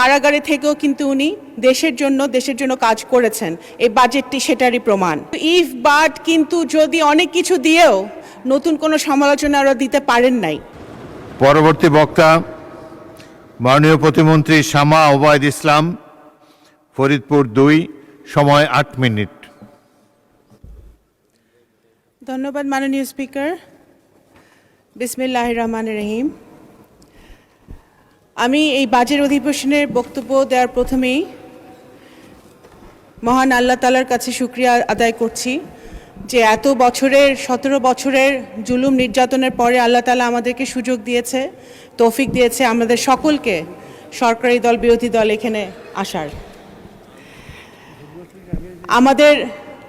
কারাগারে থেকেও কিন্তু উনি দেশের জন্য কাজ করেছেন। এই বাজেটটি সেটারই প্রমাণ। ইফ বাট কিন্তু যদি অনেক কিছু দিয়েও নতুন কোনো সমালোচনা ওরা দিতে পারেন নাই। পরবর্তী বক্তা মাননীয় প্রতিমন্ত্রী শামা ওবায়দ ইসলাম, ফরিদপুর 2, সময় 8 মিনিট। ধন্যবাদ মাননীয় স্পিকার। বিসমিল্লাহির রহমানির রহিম। আমি এই বাজেট অধিবেশনের বক্তব্য দেওয়ার প্রথমেই মহান আল্লাহ তাআলার কাছে শুকরিয়া আদায় করছি যে এত বছরের 17 বছরের জুলুম নির্যাতনের পরে আল্লাহ তাআলা আমাদেরকে সুযোগ দিয়েছে, তৌফিক দিয়েছে আমাদের সকলকে, সরকারি দল বিরোধী দল, এখানে আসার। আমাদের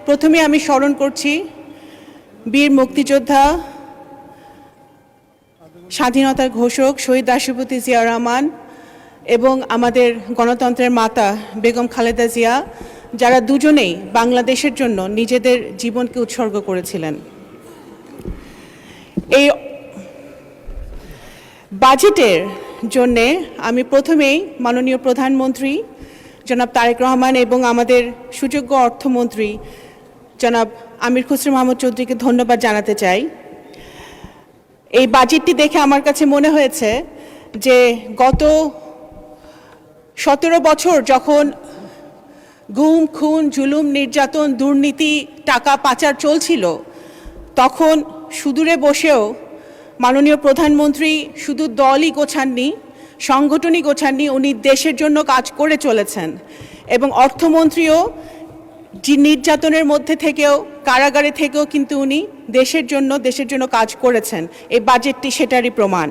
প্রথমে আমি স্মরণ করছি বীর মুক্তিযোদ্ধা, স্বাধীনতার ঘোষক শহীদ রাষ্ট্রপতি জিয়াউর রহমান এবং আমাদের গণতন্ত্রের মাতা বেগম খালেদা জিয়া, যারা দুজনেই বাংলাদেশের জন্য নিজেদের জীবনকে উৎসর্গ করেছিলেন। এই বাজেটের জন্যে আমি প্রথমেই মাননীয় প্রধানমন্ত্রী জনাব তারেক রহমান এবং আমাদের সুযোগ্য অর্থমন্ত্রী জনাব আমির খসরু মাহমুদ চৌধুরীকে ধন্যবাদ জানাতে চাই। এই বাজেটটি দেখে আমার কাছে মনে হয়েছে যে গত 17 বছর যখন গুম, খুন, জুলুম, নির্যাতন, দুর্নীতি, টাকা পাচার চলছিল, তখন সুদূরে বসেও মাননীয় প্রধানমন্ত্রী শুধু দলই গোছাননি, সংগঠনই গোছাননি, উনি দেশের জন্য কাজ করে চলেছেন। এবং অর্থমন্ত্রীও যে নির্যাতনের মধ্যে থেকেও, কারাগারে থেকেও কিন্তু উনি দেশের জন্য কাজ করেছেন। এই বাজেটটি সেটারই প্রমাণ।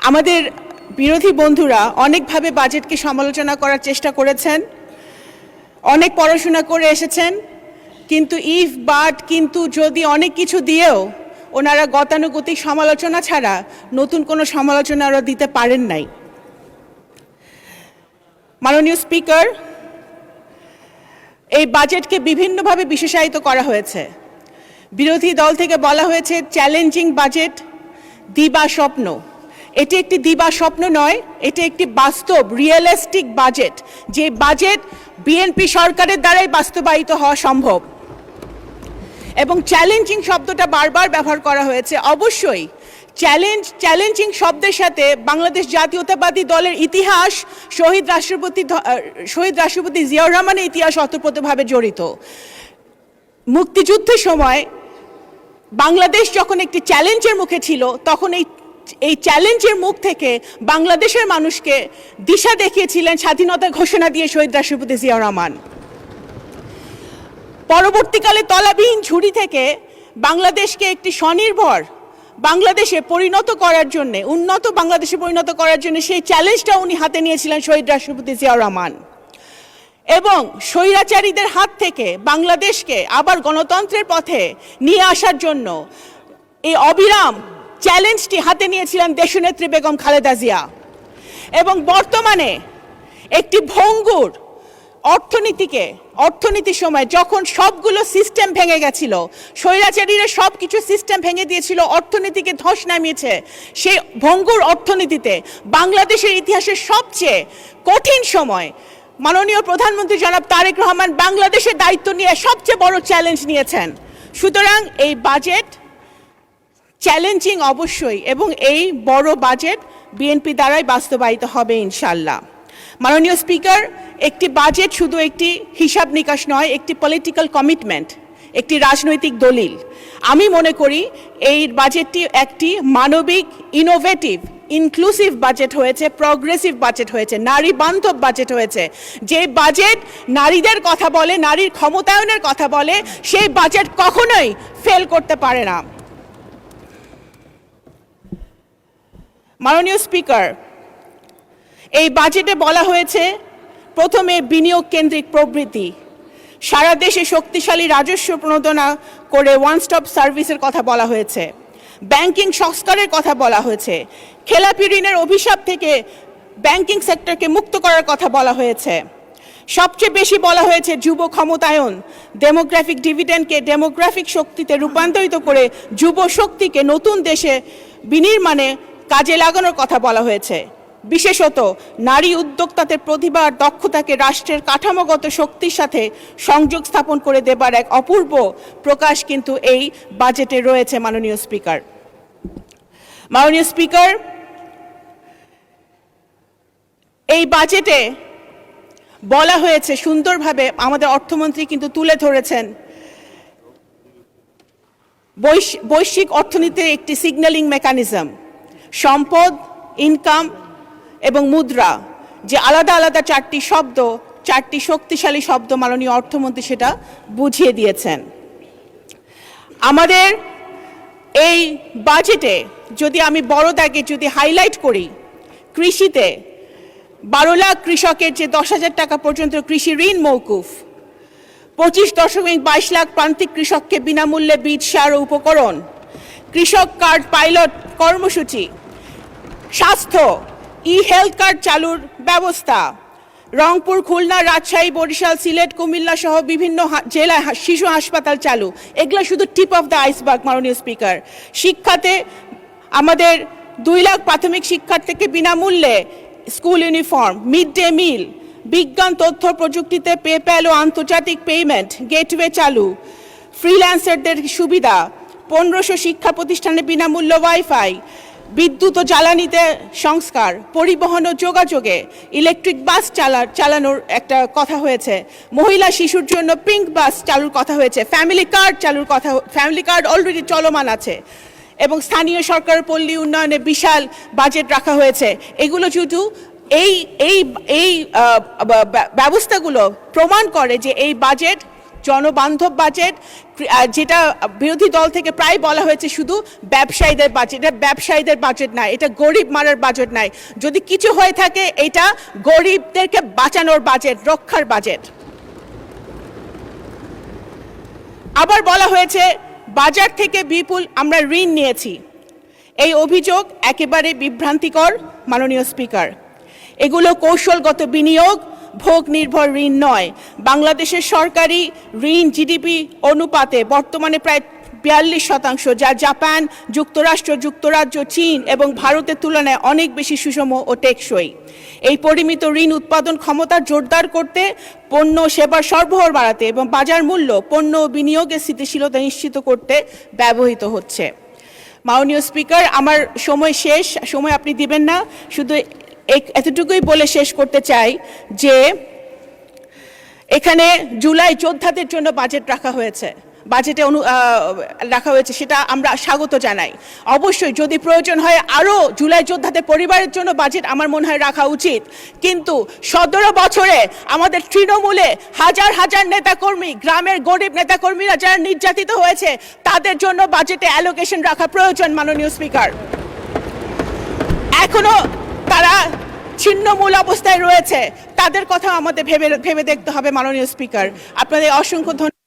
আমাদের বিরোধী বন্ধুরা অনেকভাবে বাজেটকে সমালোচনা করার চেষ্টা করেছেন, অনেক পড়াশোনা করে এসেছেন, কিন্তু ইফ বাট কিন্তু যদি অনেক কিছু দিয়েও ওনারা গতানুগতিক সমালোচনা ছাড়া নতুন কোনো সমালোচনা ওরা দিতে পারেন নাই। মাননীয় স্পিকার, এই বাজেটকে বিভিন্নভাবে বিশেষায়িত করা হয়েছে। বিরোধী দল থেকে বলা হয়েছে চ্যালেঞ্জিং বাজেট, দিবা স্বপ্ন। এটি একটি দিবা স্বপ্ন নয়, এটি একটি বাস্তব, রিয়েলিস্টিক বাজেট, যে বাজেট বিএনপি সরকারের দ্বারাই বাস্তবায়িত হওয়া সম্ভব। এবং চ্যালেঞ্জিং শব্দটা বারবার ব্যবহার করা হয়েছে। অবশ্যই চ্যালেঞ্জিং শব্দের সাথে বাংলাদেশ জাতীয়তাবাদী দলের ইতিহাস, শহীদ রাষ্ট্রপতি জিয়াউর রহমানের ইতিহাস ওতপ্রোতভাবে জড়িত। মুক্তিযুদ্ধের সময় বাংলাদেশ যখন একটি চ্যালেঞ্জের মুখে ছিল, তখন এই চ্যালেঞ্জের মুখ থেকে বাংলাদেশের মানুষকে দিশা দেখিয়েছিলেন স্বাধীনতা ঘোষণা দিয়ে শহীদ রাষ্ট্রপতি জিয়াউর রহমান। পরবর্তীকালে তলাবিহীন ঝুড়ি থেকে বাংলাদেশকে একটি স্বনির্ভর বাংলাদেশে পরিণত করার জন্য, উন্নত বাংলাদেশে পরিণত করার জন্য সেই চ্যালেঞ্জটা উনি হাতে নিয়েছিলেন শহীদ রাষ্ট্রপতি জিয়াউর রহমান। এবং স্বৈরাচারীদের হাত থেকে বাংলাদেশকে আবার গণতন্ত্রের পথে নিয়ে আসার জন্য এই অবিরাম চ্যালেঞ্জটি হাতে নিয়েছিলেন দেশনেত্রী বেগম খালেদা জিয়া। এবং বর্তমানে একটি ভঙ্গুর অর্থনীতির সময় যখন সবগুলো সিস্টেম ভেঙে গেছিল, স্বৈরাচারীরা সব কিছু সিস্টেম ভেঙে দিয়েছিল, অর্থনীতিকে ধস নামিয়েছে, সেই ভঙ্গুর অর্থনীতিতে বাংলাদেশের ইতিহাসের সবচেয়ে কঠিন সময় মাননীয় প্রধানমন্ত্রী জনাব তারেক রহমান বাংলাদেশের দায়িত্ব নিয়ে সবচেয়ে বড় চ্যালেঞ্জ নিয়েছেন। সুতরাং এই বাজেট চ্যালেঞ্জিং অবশ্যই, এবং এই বড় বাজেট বিএনপি দ্বারাই বাস্তবায়িত হবে ইনশাল্লাহ। মাননীয় স্পিকার, একটি বাজেট শুধু একটি হিসাব নিকাশ নয়, একটি পলিটিক্যাল কমিটমেন্ট, একটি রাজনৈতিক দলিল। আমি মনে করি এই বাজেটটি একটি মানবিক, ইনোভেটিভ, ইনক্লুসিভ বাজেট হয়েছে, প্রগ্রেসিভ বাজেট হয়েছে, নারী বান্ধব বাজেট হয়েছে। যে বাজেট নারীদের কথা বলে, নারীর ক্ষমতায়নের কথা বলে, সেই বাজেট কখনোই ফেল করতে পারে না। মাননীয় স্পিকার, এই বাজেটে বলা হয়েছে প্রথমে বিনিয়োগ কেন্দ্রিক প্রবৃদ্ধি, সারা দেশে শক্তিশালী রাজস্ব প্রণোদনা করে ওয়ান স্টপ সার্ভিসের কথা বলা হয়েছে, ব্যাংকিং সংস্কারের কথা বলা হয়েছে, খেলাপি ঋণের অভিশাপ থেকে ব্যাংকিং সেক্টরকে মুক্ত করার কথা বলা হয়েছে। সবচেয়ে বেশি বলা হয়েছে যুব ক্ষমতায়ন, ডেমোগ্রাফিক ডিভিডেন্ডকে ডেমোগ্রাফিক শক্তিতে রূপান্তরিত করে যুব শক্তিকে নতুন দেশে বিনির্মাণে কাজে লাগানোর কথা বলা হয়েছে। বিশেষত নারী উদ্যোক্তাদের প্রতিভা আর দক্ষতাকে রাষ্ট্রের কাঠামোগত শক্তির সাথে সংযোগ স্থাপন করে দেবার এক অপূর্ব প্রকাশ কিন্তু এই বাজেটে রয়েছে মাননীয় স্পিকার। মাননীয় স্পিকার, এই বাজেটে বলা হয়েছে সুন্দরভাবে, আমাদের অর্থমন্ত্রী কিন্তু তুলে ধরেছেন, বৈশ্বিক অর্থনীতির একটি সিগন্যালিং মেকানিজম, সম্পদ, ইনকাম এবং মুদ্রা, যে আলাদা আলাদা চারটি শব্দ, চারটি শক্তিশালী শব্দ মাননীয় অর্থমন্ত্রী সেটা বুঝিয়ে দিয়েছেন। আমাদের এই বাজেটে যদি আমি বড় দাগে যদি হাইলাইট করি, কৃষিতে 12 লাখ কৃষকের যে 10,000 টাকা পর্যন্ত কৃষি ঋণ মৌকুফ, 25.22 লাখ প্রান্তিক কৃষককে বিনামূল্যে বীজ, সার ও উপকরণ, কৃষক কার্ড পাইলট কর্মসূচি, স্বাস্থ্য, হেলথ কার্ড চালুর ব্যবস্থা, রংপুর, খুলনা, রাজশাহী, বরিশাল, সিলেট, কুমিল্লা সহ বিভিন্ন জেলায় শিশু হাসপাতাল চালু। এগুলো শুধু টিপ অফ দ্য আইসবার্গ মাননীয় স্পিকার। শিক্ষাতে আমাদের 2 লাখ প্রাথমিক শিক্ষার্থীকে বিনামূল্যে school uniform, mid day meal, বিজ্ঞান তথ্য প্রযুক্তিতে পেপ্যাল ও আন্তর্জাতিক পেমেন্ট গেটওয়ে চালু, ফ্রিল্যান্সারদের সুবিধা, 1500 শিক্ষা প্রতিষ্ঠানে বিনামূল্য ওয়াইফাই, বিদ্যুৎ ও জ্বালানিতে সংস্কার, পরিবহন ও যোগাযোগে ইলেকট্রিক বাস চালানোর একটা কথা হয়েছে, মহিলা শিশুর জন্য পিঙ্ক বাস চালুর কথা হয়েছে, ফ্যামিলি কার্ড চালুর কথা, ফ্যামিলি কার্ড অলরেডি চলমান আছে, এবং স্থানীয় সরকার পল্লী উন্নয়নে বিশাল বাজেট রাখা হয়েছে। এগুলো শুধু এই ব্যবস্থাগুলো প্রমাণ করে যে এই বাজেট জনবান্ধব বাজেট, যেটা বিরোধী দল থেকে প্রায় বলা হয়েছে শুধু ব্যবসায়ীদের বাজেট। এটা ব্যবসায়ীদের বাজেট নয়, এটা গরিব মারার বাজেট নয়। যদি কিছু হয়ে থাকে এটা গরিবদেরকে বাঁচানোর বাজেট, রক্ষার বাজেট। আবার বলা হয়েছে বাজার থেকে বিপুল আমরা ঋণ নিয়েছি। এই অভিযোগ একেবারে বিভ্রান্তিকর মাননীয় স্পিকার। এগুলো কৌশলগত বিনিয়োগ, ভোগ নির্ভর ঋণ নয়। বাংলাদেশের সরকারি ঋণ জিডিপি অনুপাতে বর্তমানে প্রায় 42%, যা জাপান, যুক্তরাষ্ট্র, যুক্তরাজ্য, চীন এবং ভারতের তুলনায় অনেক বেশি সুষম ও টেকসই। এই পরিমিত ঋণ উৎপাদন ক্ষমতা জোরদার করতে, পণ্য সেবার সরবরাহ বাড়াতে এবং বাজার মূল্য, পণ্য ও বিনিয়োগের স্থিতিশীলতা নিশ্চিত করতে ব্যবহৃত হচ্ছে। মাননীয় স্পিকার, আমার সময় শেষ, সময় আপনি দিবেন না, শুধু এতটুকুই বলে শেষ করতে চাই যে এখানে জুলাই যোদ্ধাদের জন্য বাজেট রাখা হয়েছে, সেটা আমরা স্বাগত জানাই। অবশ্যই যদি প্রয়োজন হয় আরও জুলাই যোদ্ধাদের পরিবারের জন্য বাজেট আমার মনে হয় রাখা উচিত। কিন্তু 17 বছরে আমাদের তৃণমূলে হাজার হাজার নেতাকর্মী, গ্রামের গরিব নেতাকর্মীরা যারা নির্যাতিত হয়েছে, তাদের জন্য বাজেটে অ্যালোকেশন রাখা প্রয়োজন মাননীয় স্পিকার। এখনো তারা ছিন্নমূল অবস্থায় রয়েছে, তাদের কথা আমাদের ভেবে দেখতে হবে মাননীয় স্পিকার। আপনাদের অসংখ্য ধন্যবাদ।